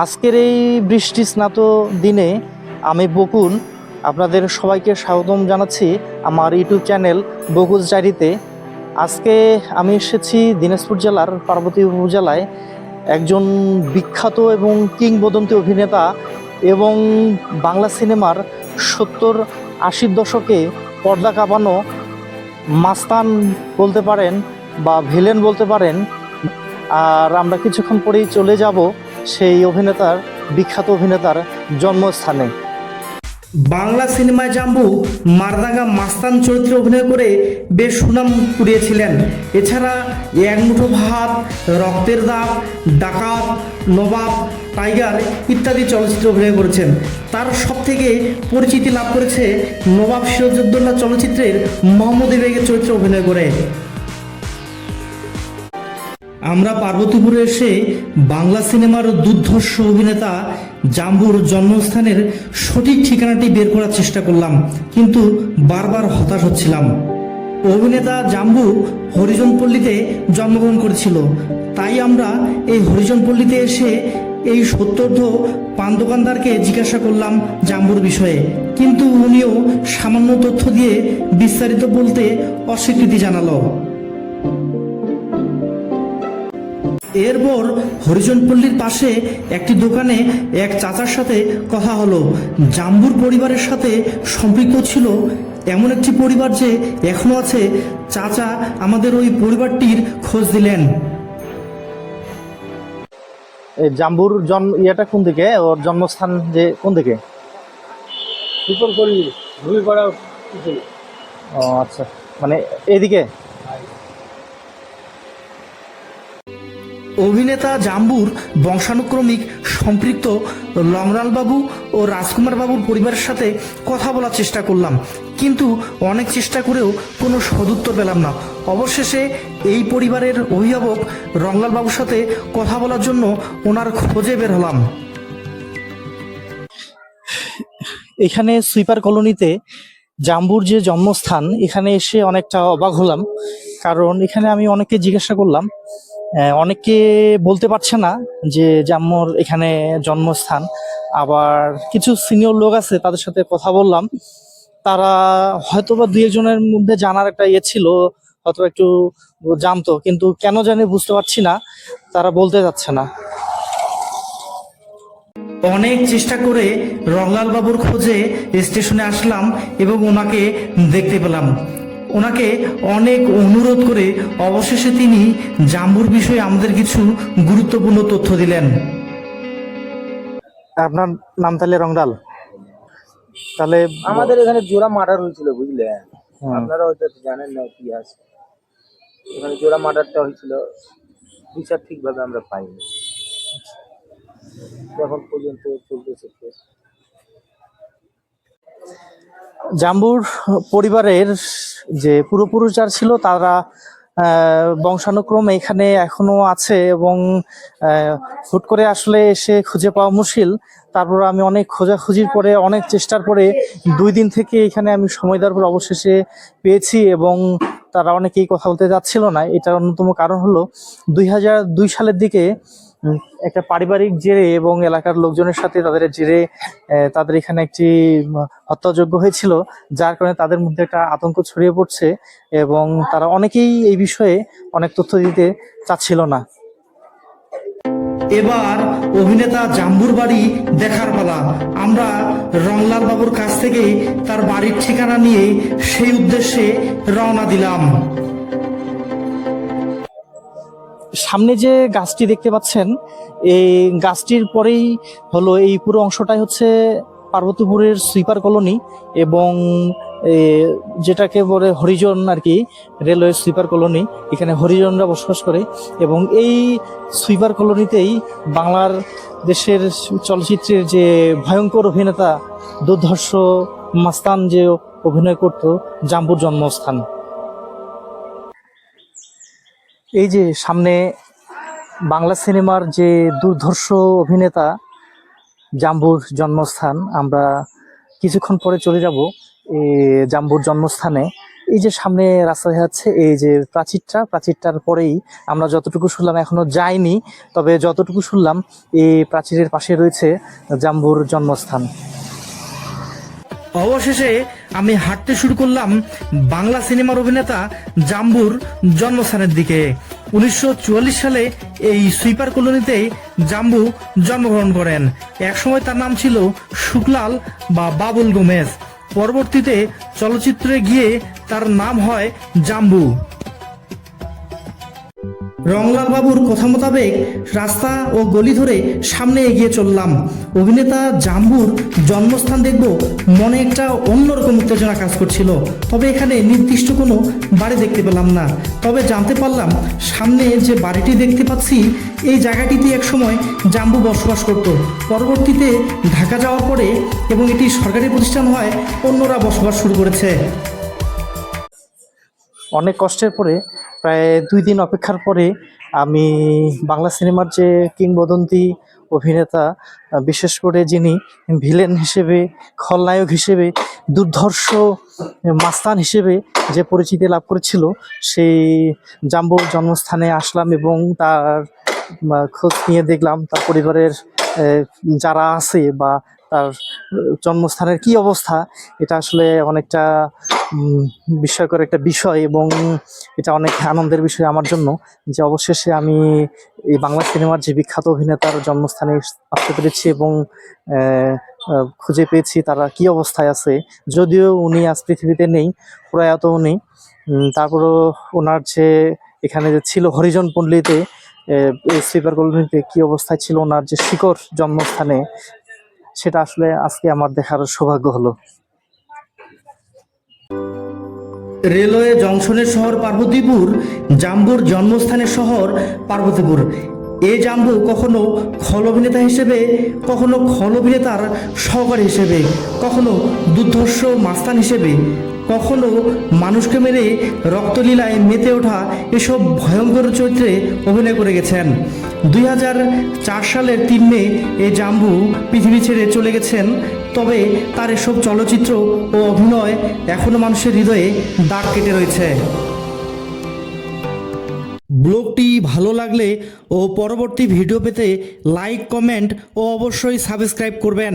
আজকের এই বৃষ্টি স্নাত দিনে আমি বকুল আপনাদের সবাইকে স্বাগতম জানাচ্ছি আমার ইউটিউব চ্যানেল বকুলস ডায়েরিতে। আজকে আমি এসেছি দিনাজপুর জেলার পার্বতী উপজেলায় একজন বিখ্যাত এবং কিংবদন্তি অভিনেতা এবং বাংলা সিনেমার 70-80 দশকে পর্দা কাঁপানো মাস্তান বলতে পারেন বা ভিলেন বলতে পারেন। আর আমরা কিছুক্ষণ পরেই চলে যাব সেই বিখ্যাত অভিনেতার জন্মস্থানে। বাংলা সিনেমায় জাম্বু মারদাঙ্গা মাস্তান চরিত্রে অভিনয় করে বেশ সুনাম কুড়িয়েছিলেন। এছাড়া এক মুঠো ভাত, রক্তের দাগ, ডাকাত, নবাব, টাইগার ইত্যাদি চলচ্চিত্রে অভিনয় করেছেন। তার সবথেকে পরিচিতি লাভ করেছে নবাব সিরাজউদ্দৌলা চলচ্চিত্রের মোহাম্মদী বেগের চরিত্রে অভিনয় করে। আমরা পার্বতীপুরে এসে বাংলা সিনেমার দুর্ধর্ষ অভিনেতা জাম্বুর জন্মস্থানের সঠিক ঠিকানাটি বের করার চেষ্টা করলাম, কিন্তু বারবার হতাশ হচ্ছিলাম। অভিনেতা জাম্বু হরিজনপল্লীতে জন্মগ্রহণ করেছিল, তাই আমরা এই হরিজনপল্লীতে এসে এই সত্তর্ধ পান দোকানদারকে জিজ্ঞাসা করলাম জাম্বুর বিষয়ে, কিন্তু উনিও সামান্য তথ্য দিয়ে বিস্তারিত বলতে অস্বীকৃতি জানালো। এরপর হরিজনপল্লীর পাশে একটি দোকানে এক চাচার সাথে কথা হলো। জাম্বুর পরিবারের সাথে সম্পৃক্ত ছিল এমন একটি পরিবার যে এখনো আছে। চাচা আমাদের ওই পরিবারটির খোঁজ দিলেন। জাম্বুর ইয়েটা কোন দিকে, ওর জন্মস্থান যে কোন দিকে? ও আচ্ছা, মানে এদিকে। অভিনেতা জাম্বুর বংশানুক্রমিক সম্পৃক্ত লংলাল বাবু ও রাজকুমার বাবুর পরিবারের সাথে কথা বলার চেষ্টা করলাম, কিন্তু অনেক চেষ্টা করেও কোনো সদুত্তর পেলাম না। অবশেষে এই পরিবারের অভিভাবক রংলাল বাবুর সাথে কথা বলার জন্য ওনার খোঁজে বের হলাম। এখানে সুইপার কলোনিতে জাম্বুর যে জন্মস্থান, এখানে এসে অনেকটা অবাক হলাম, কারণ এখানে আমি অনেককে জিজ্ঞাসা করলাম, অনেকে বলতে পারছে না যে জাম্বুর এখানে জন্মস্থান। আবার কিছু সিনিয়র লোক আছে, তাদের সাথে কথা বললাম, তারা হয়তোবা দুই একজনের মধ্যে জানার একটা ইয়ে ছিল, হয়তো একটু জানতো, কিন্তু কেন জানি বুঝতে পারছি না, তারা বলতে যাচ্ছে না। অনেক চেষ্টা করে রংলাল বাবুর খোঁজে স্টেশনে আসলাম এবং ওনাকে দেখতে পেলাম। ওনাকে অনেক অনুরোধ করে অবশেষে তিনি জাম্বুর বিষয়ে আমাদের কিছু গুরুত্বপূর্ণ তথ্য দিলেন। আপনার নাম তাহলে রংলাল? তাহলে আমাদের এখানে জোড়া মার্ডার হয়েছিল, বুঝলে? আপনারা হয়তো জানেন না ইতিহাস। এখানে জোড়া মার্ডারটা হয়েছিল, বিচার ঠিকভাবে আমরা পাইনি, এখন পর্যন্ত চলতেছে কেস। জাম্বুর পরিবারের যে পূর্বপুরুষ যারা ছিল, তারা বংশানুক্রমে এখানে এখনো আছে এবং হুট করে আসলে এসে খুঁজে পাওয়া মুশকিল। তারপর আমি অনেক খোঁজাখুঁজির পরে, অনেক চেষ্টার পরে 2 দিন থেকে এখানে আমি সময় দেওয়ার পর অবশেষে পেয়েছি। এবং তারা অনেকেই কথা বলতে যাচ্ছিল না। এটার অন্যতম কারণ হলো 2002 সালের দিকে একটা পারিবারিক জেরে এবং এলাকার লোকজনের সাথে তাদের জেরে তাদের এখানে একটি হত্যাযজ্ঞ হয়েছিল, যার কারণে তাদের মধ্যে একটা আতঙ্ক ছড়িয়ে পড়ছে এবং তারা অনেকেই এই বিষয়ে অনেক তথ্য দিতে চাচ্ছিল না। এবার অভিনেতা জাম্বুর বাড়ি দেখার পালা। আমরা রংলাল বাবুর কাছ থেকে তার বাড়ির ঠিকানা নিয়ে সেই উদ্দেশ্যে রওনা দিলাম। সামনে যে গাছটি দেখতে পাচ্ছেন, এই গাছটির পরেই হলো এই পুরো অংশটাই হচ্ছে পার্বতীপুরের সুইপার কলোনি এবং যেটাকে বলে হরিজন আর কি, রেলওয়ে সুইপার কলোনি। এখানে হরিজনরা বসবাস করে এবং এই সুইপার কলোনিতেই বাংলার দেশের চলচ্চিত্রের যে ভয়ঙ্কর অভিনেতা, দুর্ধর্ষ মাস্তান যে অভিনয় করত, জাম্বুর জন্মস্থান। এই যে সামনে বাংলা সিনেমার যে দুর্ধর্ষ অভিনেতা জাম্বুর জন্মস্থান, আমরা কিছুক্ষণ পরে চলে যাব এই জাম্বুর জন্মস্থানে। এই যে সামনে রাস্তা দেখা যাচ্ছে, এই যে প্রাচীরটার পরেই আমরা যতটুকু শুনলাম, এখনো যাইনি, তবে যতটুকু শুনলাম এই প্রাচীরের পাশে রয়েছে জাম্বুর জন্মস্থান। অবশেষে আমি হাঁটতে শুরু করলাম বাংলা সিনেমার অভিনেতা জাম্বুর জন্মস্থানের দিকে। 1944 সালে এই সুইপার কলোনিতেই জাম্বু জন্মগ্রহণ করেন। একসময় তার নাম ছিল শুকলাল বা বাবুল গোমেজ। পরবর্তীতে চলচ্চিত্রে গিয়ে তার নাম হয় জাম্বু। রংলাল বাবুর কথা মোতাবেক রাস্তা ও গলি ধরে সামনে এগিয়ে চললাম। অভিনেতা জাম্বুর জন্মস্থান দেখব, মনে একটা অন্যরকম উত্তেজনা কাজ করছিল। তবে এখানে নির্দিষ্ট কোনো বাড়ি দেখতে পেলাম না। তবে জানতে পারলাম সামনে যে বাড়িটি দেখতে পাচ্ছি এই জায়গাটিতে একসময় জাম্বু বসবাস করত। পরবর্তীতে ঢাকা যাওয়ার পরে এবং এটি সরকারি প্রতিষ্ঠান হয়, অন্যরা বসবাস শুরু করেছে। অনেক কষ্টের পরে প্রায় 2 দিন অপেক্ষার পরে আমি বাংলা সিনেমার যে কিংবদন্তি অভিনেতা, বিশেষ করে যিনি ভিলেন হিসেবে, খলনায়ক হিসেবে, দুর্ধর্ষ মাস্তান হিসেবে যে পরিচিতি লাভ করেছিল, সেই জাম্বুর জন্মস্থানে আসলাম এবং তার খোঁজ নিয়ে দেখলাম তার পরিবারের যারা আছে বা তার জন্মস্থানের কি অবস্থা। এটা আসলে অনেকটা বিস্ময়কর একটা বিষয় এবং এটা অনেক আনন্দের বিষয় আমার জন্য যে অবশেষে আমি এই বাংলা সিনেমার যে বিখ্যাত অভিনেতার জন্মস্থানে আসতে পেরেছি এবং খুঁজে পেয়েছি তারা কি অবস্থায় আছে। যদিও উনি আজ পৃথিবীতে নেই, প্রয়াত উনি, তারপরও ওনার যে এখানে যে ছিল হরিজন পল্লীতে, এই স্লিপার কলোনিতে কি অবস্থায় ছিল ওনার যে শিকড় জন্মস্থানে, সেটা আসলে আজকে আমার দেখার সৌভাগ্য হলো। রেলওয়ে জংশনের শহর পার্বতীপুর, জাম্বুর জন্মস্থানের শহর পার্বতীপুর। এই জাম্বু কখনো খল অভিনেতা হিসেবে, কখনো খল অভিনেতার সহকারী হিসেবে, কখনো দুর্ধর্ষ মাস্তান হিসেবে, কখনো মানুষকে মেরে রক্তলীলায় মেতে ওঠা এসব ভয়ঙ্কর চরিত্রে অভিনয় করে গেছেন। 2004 সালের 3 মে এই জাম্বু পৃথিবী ছেড়ে চলে গেছেন। তবে তার এসব চলচ্চিত্র ও অভিনয় এখনো মানুষের হৃদয়ে দাগ কেটে রয়েছে। ব্লগটি ভালো লাগলে ও পরবর্তী ভিডিও পেতে লাইক, কমেন্ট ও অবশ্যই সাবস্ক্রাইব করবেন।